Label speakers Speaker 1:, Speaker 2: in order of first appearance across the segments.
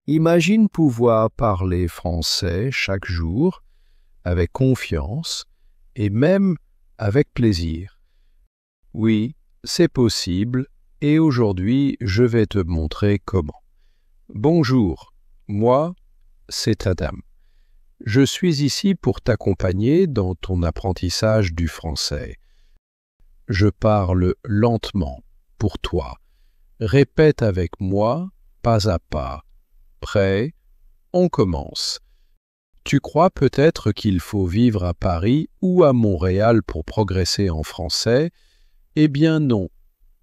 Speaker 1: Imagine pouvoir parler français chaque jour avec confiance et même avec plaisir. Oui, c'est possible et aujourd'hui je vais te montrer comment. Bonjour, moi, c'est Adam. Je suis ici pour t'accompagner dans ton apprentissage du français. Je parle lentement pour toi. Répète avec moi, pas à pas. Prêt? On commence. Tu crois peut-être qu'il faut vivre à Paris ou à Montréal pour progresser en français? Eh bien non,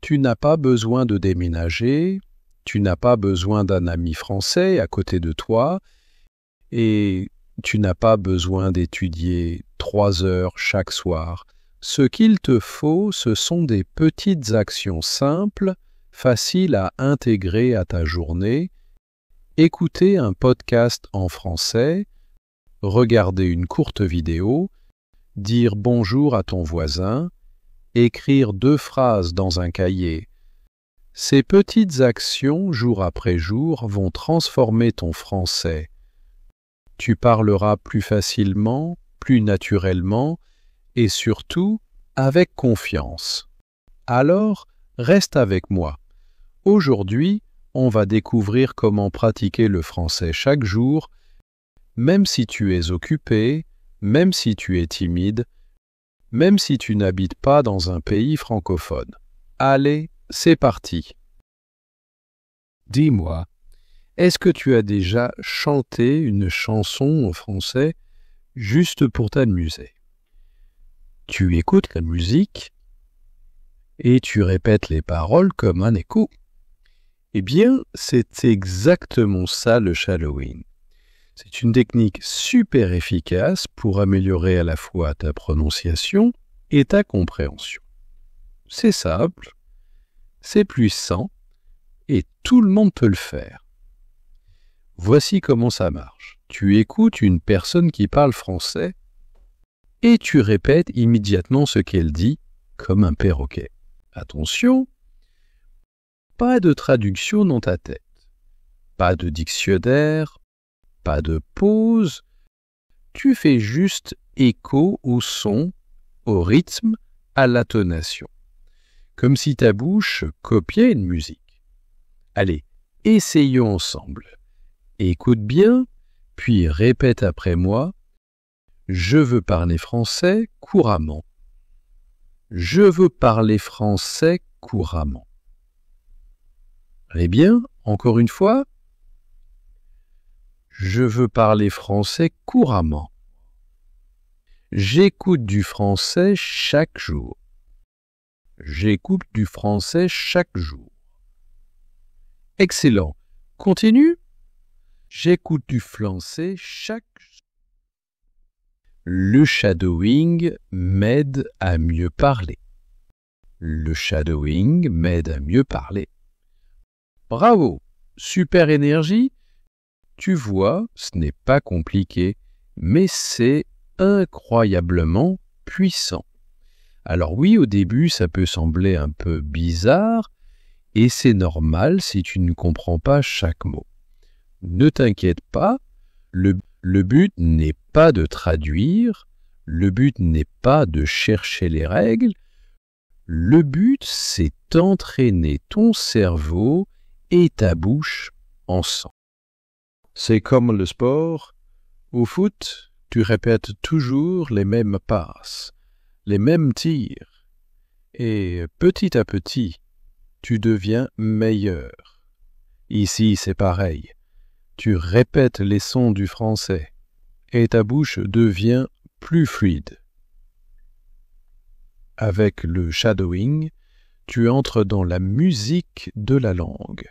Speaker 1: tu n'as pas besoin de déménager, tu n'as pas besoin d'un ami français à côté de toi, et tu n'as pas besoin d'étudier 3 heures chaque soir. Ce qu'il te faut, ce sont des petites actions simples, faciles à intégrer à ta journée. Écouter un podcast en français, regarder une courte vidéo, dire bonjour à ton voisin, écrire 2 phrases dans un cahier. Ces petites actions, jour après jour, vont transformer ton français. Tu parleras plus facilement, plus naturellement et surtout avec confiance. Alors, reste avec moi. Aujourd'hui, on va découvrir comment pratiquer le français chaque jour, même si tu es occupé, même si tu es timide, même si tu n'habites pas dans un pays francophone. Allez, c'est parti. Dis-moi, est-ce que tu as déjà chanté une chanson en français juste pour t'amuser? Tu écoutes la musique et tu répètes les paroles comme un écho. Eh bien, c'est exactement ça le shadowing. C'est une technique super efficace pour améliorer à la fois ta prononciation et ta compréhension. C'est simple, c'est puissant et tout le monde peut le faire. Voici comment ça marche. Tu écoutes une personne qui parle français et tu répètes immédiatement ce qu'elle dit comme un perroquet. Attention, pas de traduction dans ta tête, pas de dictionnaire, pas de pause, tu fais juste écho au son, au rythme, à l'intonation, comme si ta bouche copiait une musique. Allez, essayons ensemble. Écoute bien, puis répète après moi. Je veux parler français couramment. Je veux parler français couramment. Eh bien, encore une fois. Je veux parler français couramment. J'écoute du français chaque jour. J'écoute du français chaque jour. Excellent. Continue. J'écoute du français chaque jour. Le shadowing m'aide à mieux parler. Le shadowing m'aide à mieux parler. Bravo. Super énergie. Tu vois, ce n'est pas compliqué, mais c'est incroyablement puissant. Alors oui, au début, ça peut sembler un peu bizarre, et c'est normal si tu ne comprends pas chaque mot. Ne t'inquiète pas, le but n'est pas de traduire, le but n'est pas de chercher les règles, le but c'est d'entraîner ton cerveau et ta bouche ensemble. C'est comme le sport. Au foot, tu répètes toujours les mêmes passes, les mêmes tirs. Et petit à petit, tu deviens meilleur. Ici, c'est pareil. Tu répètes les sons du français et ta bouche devient plus fluide. Avec le shadowing, tu entres dans la musique de la langue.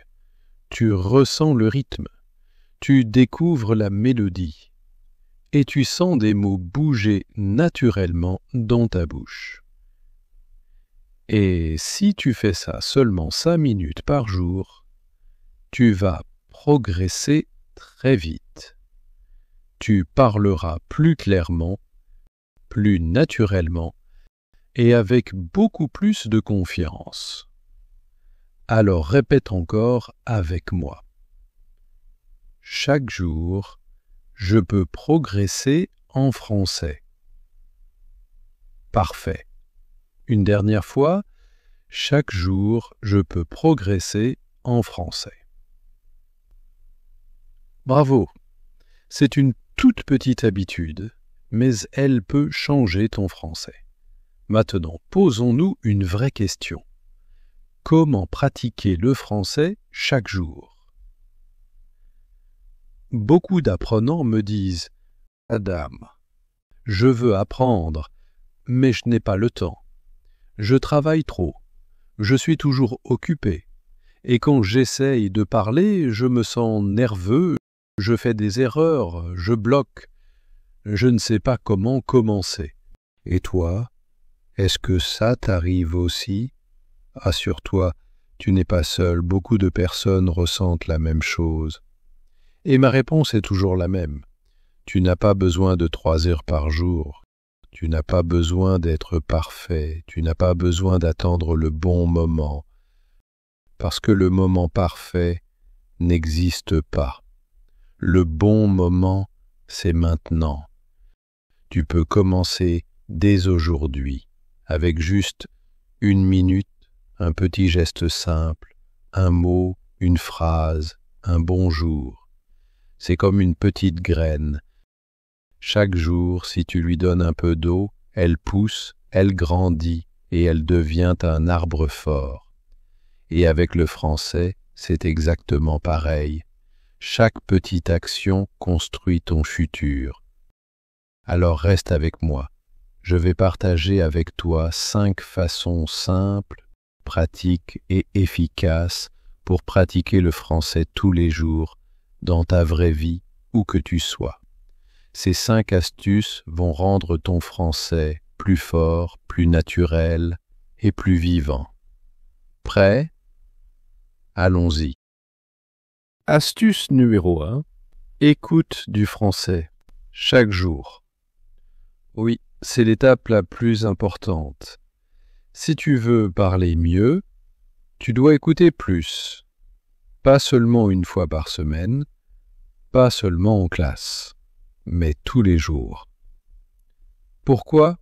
Speaker 1: Tu ressens le rythme. Tu découvres la mélodie et tu sens des mots bouger naturellement dans ta bouche. Et si tu fais ça seulement 5 minutes par jour, tu vas progresser très vite. Tu parleras plus clairement, plus naturellement et avec beaucoup plus de confiance. Alors répète encore avec moi. chaque jour, je peux progresser en français. Parfait. Une dernière fois, chaque jour, je peux progresser en français. Bravo! C'est une toute petite habitude, mais elle peut changer ton français. Maintenant, posons-nous une vraie question. Comment pratiquer le français chaque jour? Beaucoup d'apprenants me disent « Adam, je veux apprendre, mais je n'ai pas le temps. Je travaille trop. Je suis toujours occupé. Et quand j'essaye de parler, je me sens nerveux, je fais des erreurs, je bloque. Je ne sais pas comment commencer. » Et toi, est-ce que ça t'arrive aussi? Assure-toi, tu n'es pas seul, beaucoup de personnes ressentent la même chose. Et ma réponse est toujours la même. Tu n'as pas besoin de 3 heures par jour. Tu n'as pas besoin d'être parfait. Tu n'as pas besoin d'attendre le bon moment. Parce que le moment parfait n'existe pas. Le bon moment, c'est maintenant. Tu peux commencer dès aujourd'hui, avec juste 1 minute, un petit geste simple, un mot, une phrase, un bonjour. C'est comme une petite graine. Chaque jour, si tu lui donnes un peu d'eau, elle pousse, elle grandit et elle devient un arbre fort. Et avec le français, c'est exactement pareil. Chaque petite action construit ton futur. Alors reste avec moi. Je vais partager avec toi 5 façons simples, pratiques et efficaces pour pratiquer le français tous les jours, dans ta vraie vie, où que tu sois. Ces 5 astuces vont rendre ton français plus fort, plus naturel et plus vivant. Prêt? Allons-y. Astuce numéro 1. Écoute du français chaque jour. Oui, c'est l'étape la plus importante. Si tu veux parler mieux, tu dois écouter plus. Pas seulement 1 fois par semaine, pas seulement en classe, mais tous les jours. Pourquoi?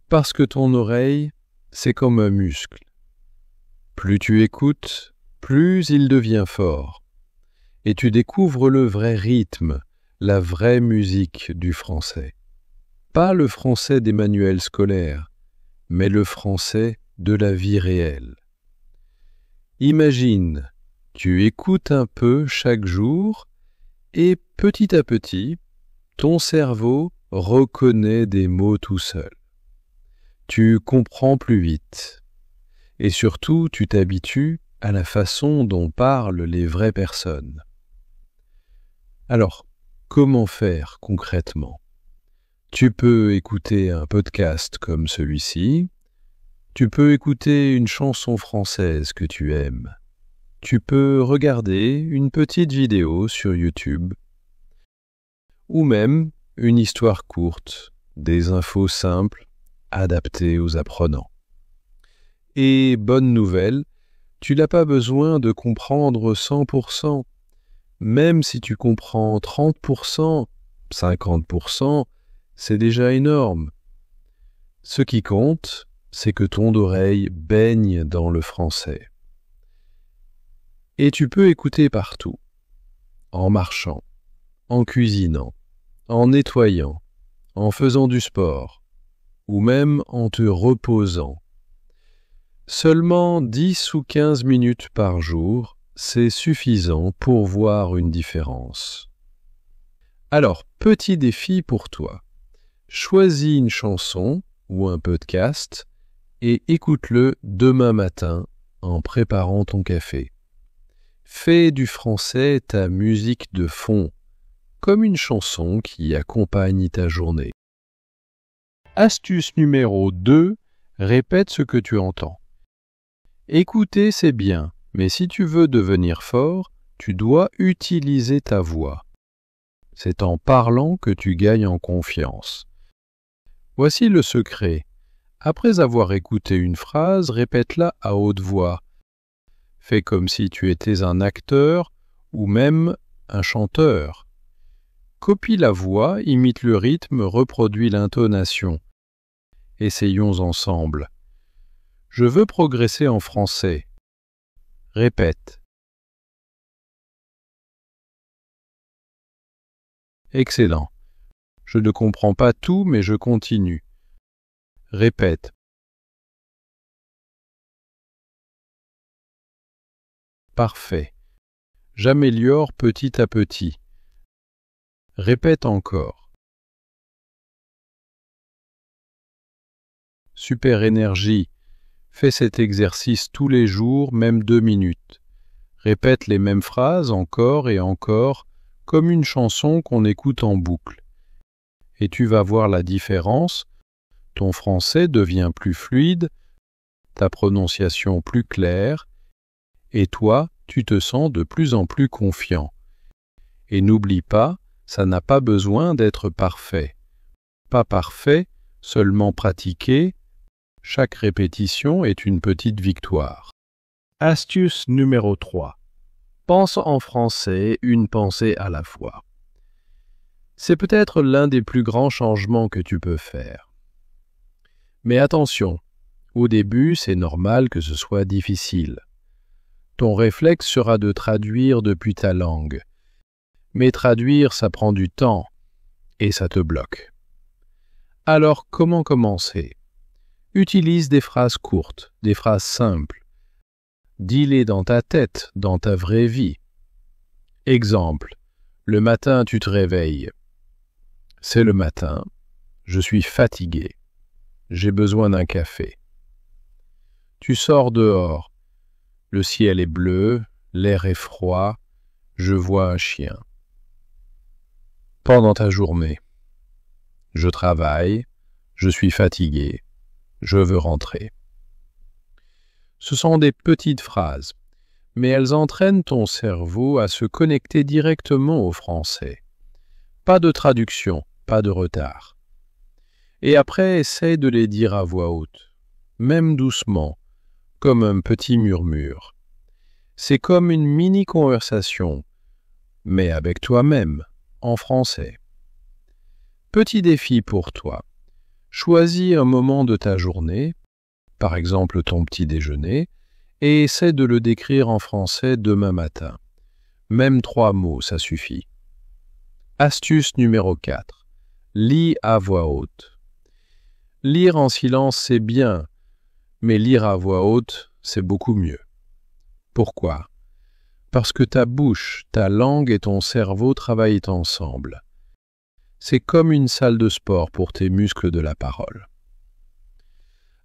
Speaker 1: Parce que ton oreille, c'est comme un muscle. Plus tu écoutes, plus il devient fort. Et tu découvres le vrai rythme, la vraie musique du français. Pas le français des manuels scolaires, mais le français de la vie réelle. Imagine, tu écoutes un peu chaque jour et petit à petit, ton cerveau reconnaît des mots tout seul. Tu comprends plus vite. Et surtout, tu t'habitues à la façon dont parlent les vraies personnes. Alors, comment faire concrètement? Tu peux écouter un podcast comme celui-ci. Tu peux écouter une chanson française que tu aimes. Tu peux regarder une petite vidéo sur YouTube. Ou même une histoire courte, des infos simples, adaptées aux apprenants. Et bonne nouvelle, tu n'as pas besoin de comprendre 100%. Même si tu comprends 30%, 50%, c'est déjà énorme. Ce qui compte, c'est que ton oreille baigne dans le français. Et tu peux écouter partout, en marchant, en cuisinant, en nettoyant, en faisant du sport, ou même en te reposant. Seulement 10 ou 15 minutes par jour, c'est suffisant pour voir une différence. Alors, petit défi pour toi. Choisis une chanson ou un podcast et écoute-le demain matin en préparant ton café. Fais du français ta musique de fond, comme une chanson qui accompagne ta journée. Astuce numéro 2, répète ce que tu entends. Écouter, c'est bien, mais si tu veux devenir fort, tu dois utiliser ta voix. C'est en parlant que tu gagnes en confiance. Voici le secret. Après avoir écouté une phrase, répète-la à haute voix. Fais comme si tu étais un acteur ou même un chanteur. Copie la voix, imite le rythme, reproduis l'intonation. Essayons ensemble. Je veux progresser en français. Répète. Excellent. Je ne comprends pas tout, mais je continue. Répète. Parfait. J'améliore petit à petit. Répète encore. Super énergie. Fais cet exercice tous les jours, même 2 minutes. Répète les mêmes phrases encore et encore, comme une chanson qu'on écoute en boucle. Et tu vas voir la différence. Ton français devient plus fluide, ta prononciation plus claire, et toi, tu te sens de plus en plus confiant. Et n'oublie pas, ça n'a pas besoin d'être parfait. Pas parfait, seulement pratiqué. Chaque répétition est une petite victoire. Astuce numéro 3. Pense en français une pensée à la fois. C'est peut-être l'un des plus grands changements que tu peux faire. Mais attention, au début, c'est normal que ce soit difficile. Ton réflexe sera de traduire depuis ta langue. Mais traduire, ça prend du temps et ça te bloque. Alors, comment commencer ? Utilise des phrases courtes, des phrases simples. Dis-les dans ta tête, dans ta vraie vie. Exemple, le matin tu te réveilles. C'est le matin, je suis fatigué. J'ai besoin d'un café. Tu sors dehors. Le ciel est bleu, l'air est froid, je vois un chien. Pendant ta journée, je travaille, je suis fatigué, je veux rentrer. Ce sont des petites phrases, mais elles entraînent ton cerveau à se connecter directement au français. Pas de traduction, pas de retard. Et après, essaie de les dire à voix haute, même doucement, comme un petit murmure. C'est comme une mini-conversation, mais avec toi-même, en français. Petit défi pour toi. Choisis un moment de ta journée, par exemple ton petit déjeuner, et essaie de le décrire en français demain matin. Même 3 mots, ça suffit. Astuce numéro 4. Lis à voix haute. Lire en silence, c'est bien, mais lire à voix haute, c'est beaucoup mieux. Pourquoi ? Parce que ta bouche, ta langue et ton cerveau travaillent ensemble. C'est comme une salle de sport pour tes muscles de la parole.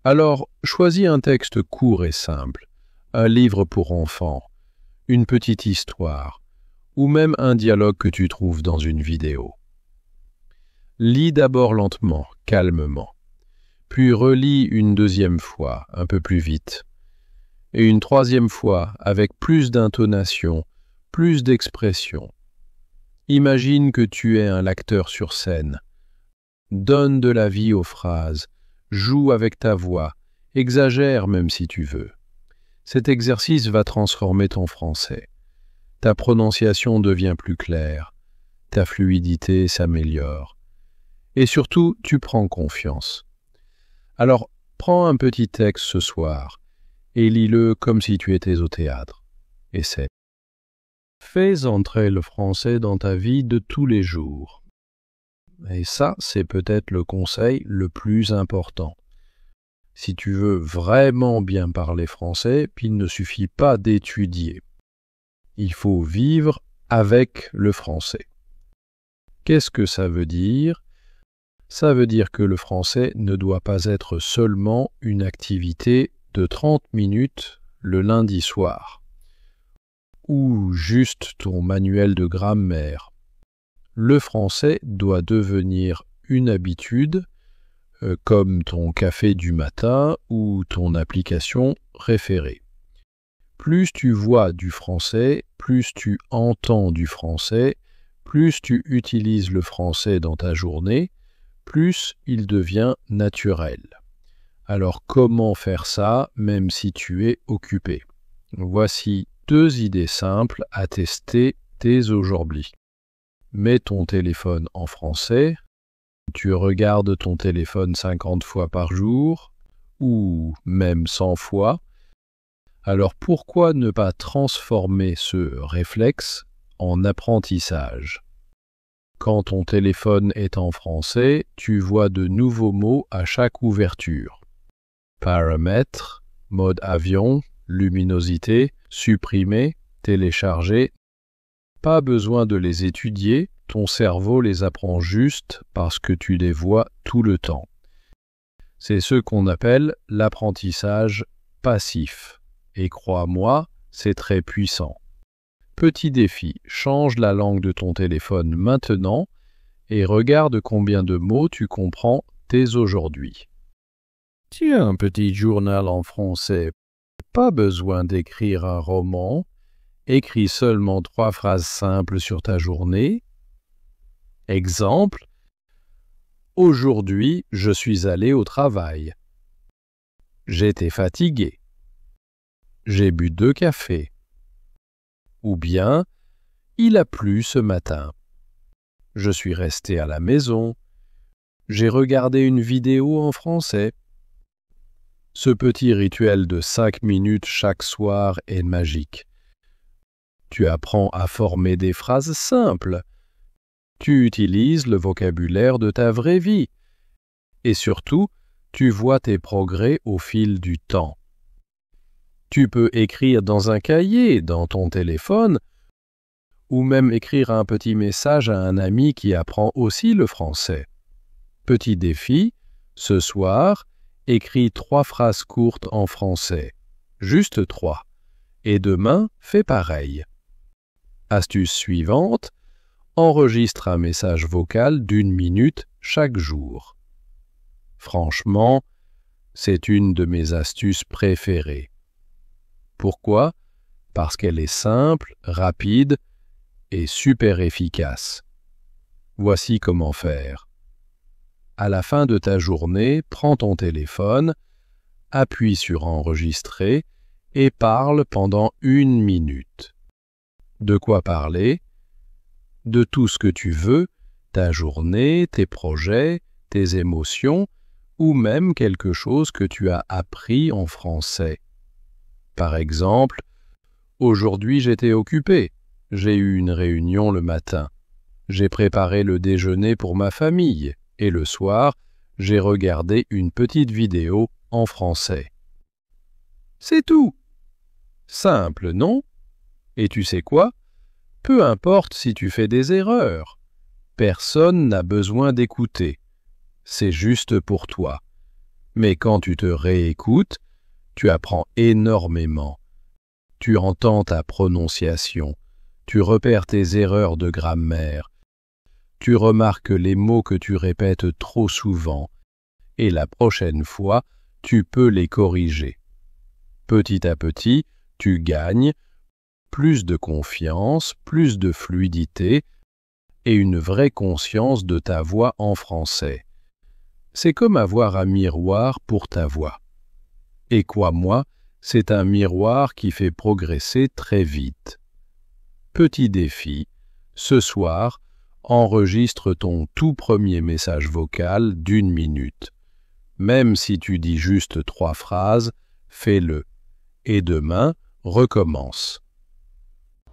Speaker 1: Alors, choisis un texte court et simple, un livre pour enfants, une petite histoire, ou même un dialogue que tu trouves dans une vidéo. Lis d'abord lentement, calmement, puis relis une 2e fois, un peu plus vite, et une 3e fois avec plus d'intonation, plus d'expression. Imagine que tu es un acteur sur scène. Donne de la vie aux phrases, joue avec ta voix, exagère même si tu veux. Cet exercice va transformer ton français. Ta prononciation devient plus claire, ta fluidité s'améliore. Et surtout, tu prends confiance. Alors, prends un petit texte ce soir et lis-le comme si tu étais au théâtre. Essaie. Fais entrer le français dans ta vie de tous les jours. Et ça, c'est peut-être le conseil le plus important. Si tu veux vraiment bien parler français, il ne suffit pas d'étudier. Il faut vivre avec le français. Qu'est-ce que ça veut dire ? Ça veut dire que le français ne doit pas être seulement une activité de 30 minutes le lundi soir, ou juste ton manuel de grammaire. Le français doit devenir une habitude, comme ton café du matin ou ton application référée. Plus tu vois du français, plus tu entends du français, plus tu utilises le français dans ta journée, plus il devient naturel. Alors comment faire ça même si tu es occupé ? Voici 2 idées simples à tester t'es aujourd'hui. Mets ton téléphone en français. Tu regardes ton téléphone 50 fois par jour, ou même 100 fois. Alors pourquoi ne pas transformer ce réflexe en apprentissage? Quand ton téléphone est en français, tu vois de nouveaux mots à chaque ouverture. Paramètres, mode avion, luminosité, supprimer, télécharger. Pas besoin de les étudier, ton cerveau les apprend juste parce que tu les vois tout le temps. C'est ce qu'on appelle l'apprentissage passif. Et crois-moi, c'est très puissant. Petit défi, change la langue de ton téléphone maintenant et regarde combien de mots tu comprends dès aujourd'hui. Tiens, un petit journal en français. Pas besoin d'écrire un roman. Écris seulement 3 phrases simples sur ta journée. Exemple. Aujourd'hui, je suis allé au travail. J'étais fatigué. J'ai bu 2 cafés. Ou bien, il a plu ce matin. Je suis resté à la maison. J'ai regardé une vidéo en français. Ce petit rituel de 5 minutes chaque soir est magique. Tu apprends à former des phrases simples. Tu utilises le vocabulaire de ta vraie vie. Et surtout, tu vois tes progrès au fil du temps. Tu peux écrire dans un cahier, dans ton téléphone, ou même écrire un petit message à un ami qui apprend aussi le français. Petit défi, ce soir, écris 3 phrases courtes en français, juste 3, et demain, fais pareil. Astuce suivante, enregistre un message vocal d'1 minute chaque jour. Franchement, c'est une de mes astuces préférées. Pourquoi? Parce qu'elle est simple, rapide et super efficace. Voici comment faire. À la fin de ta journée, prends ton téléphone, appuie sur Enregistrer et parle pendant 1 minute. De quoi parler? De tout ce que tu veux, ta journée, tes projets, tes émotions, ou même quelque chose que tu as appris en français. Par exemple, aujourd'hui j'étais occupé, j'ai eu une réunion le matin, j'ai préparé le déjeuner pour ma famille et le soir, j'ai regardé une petite vidéo en français. C'est tout. Simple, non? Et tu sais quoi? Peu importe si tu fais des erreurs. Personne n'a besoin d'écouter. C'est juste pour toi. Mais quand tu te réécoutes, tu apprends énormément. Tu entends ta prononciation, tu repères tes erreurs de grammaire, tu remarques les mots que tu répètes trop souvent, et la prochaine fois, tu peux les corriger. Petit à petit, tu gagnes plus de confiance, plus de fluidité et une vraie conscience de ta voix en français. C'est comme avoir un miroir pour ta voix. Et crois-moi, c'est un miroir qui fait progresser très vite. Petit défi, ce soir, enregistre ton tout premier message vocal d'1 minute. Même si tu dis juste 3 phrases, fais-le. Et demain, recommence.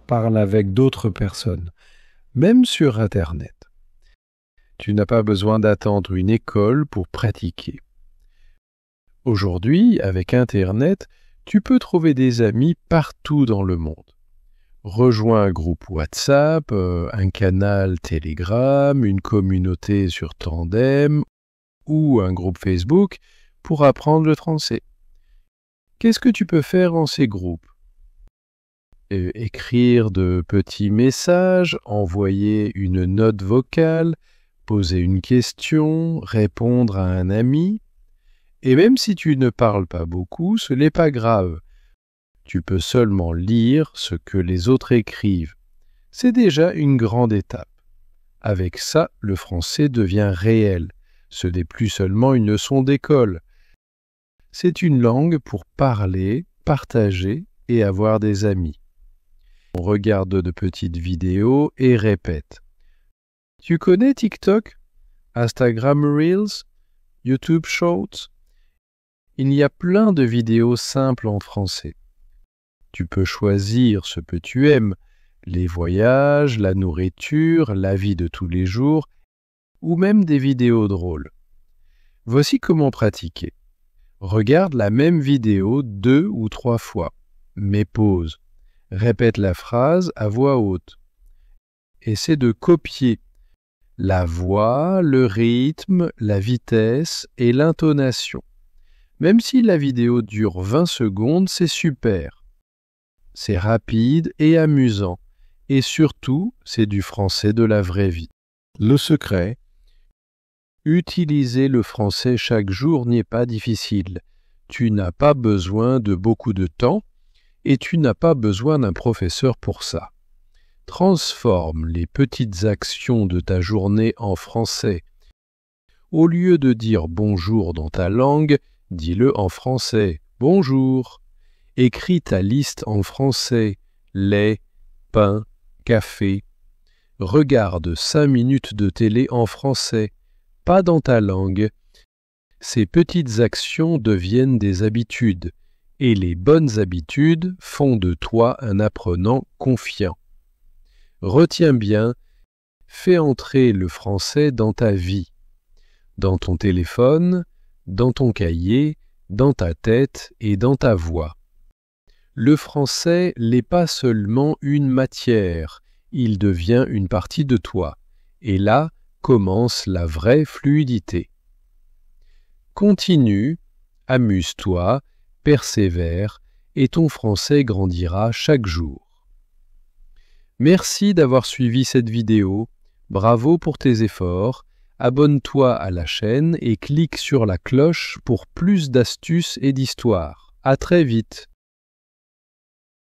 Speaker 1: Parle avec d'autres personnes, même sur Internet. Tu n'as pas besoin d'attendre une école pour pratiquer. Aujourd'hui, avec Internet, tu peux trouver des amis partout dans le monde. Rejoins un groupe WhatsApp, un canal Telegram, une communauté sur Tandem ou un groupe Facebook pour apprendre le français. Qu'est-ce que tu peux faire dans ces groupes? Écrire de petits messages, envoyer une note vocale, poser une question, répondre à un ami. Et même si tu ne parles pas beaucoup, ce n'est pas grave. Tu peux seulement lire ce que les autres écrivent. C'est déjà une grande étape. Avec ça, le français devient réel. Ce n'est plus seulement une leçon d'école. C'est une langue pour parler, partager et avoir des amis. regarde de petites vidéos et répète. Tu connais TikTok, Instagram Reels, YouTube Shorts? Il y a plein de vidéos simples en français. Tu peux choisir ce que tu aimes, les voyages, la nourriture, la vie de tous les jours, ou même des vidéos drôles. Voici comment pratiquer. Regarde la même vidéo 2 ou 3 fois, mais pause. Répète la phrase à voix haute. Essaie de copier la voix, le rythme, la vitesse et l'intonation. Même si la vidéo dure 20 secondes, c'est super. C'est rapide et amusant. Et surtout, c'est du français de la vraie vie. Le secret, utiliser le français chaque jour n'est pas difficile. Tu n'as pas besoin de beaucoup de temps et tu n'as pas besoin d'un professeur pour ça. Transforme les petites actions de ta journée en français. Au lieu de dire bonjour dans ta langue, dis-le en français. Bonjour. Écris ta liste en français. Lait, pain, café. Regarde 5 minutes de télé en français, pas dans ta langue. Ces petites actions deviennent des habitudes, et les bonnes habitudes font de toi un apprenant confiant. Retiens bien, fais entrer le français dans ta vie, dans ton téléphone, dans ton cahier, dans ta tête et dans ta voix. Le français n'est pas seulement une matière, il devient une partie de toi, et là commence la vraie fluidité. Continue, amuse-toi, persévère, et ton français grandira chaque jour. Merci d'avoir suivi cette vidéo, bravo pour tes efforts, abonne-toi à la chaîne et clique sur la cloche pour plus d'astuces et d'histoires. À très vite.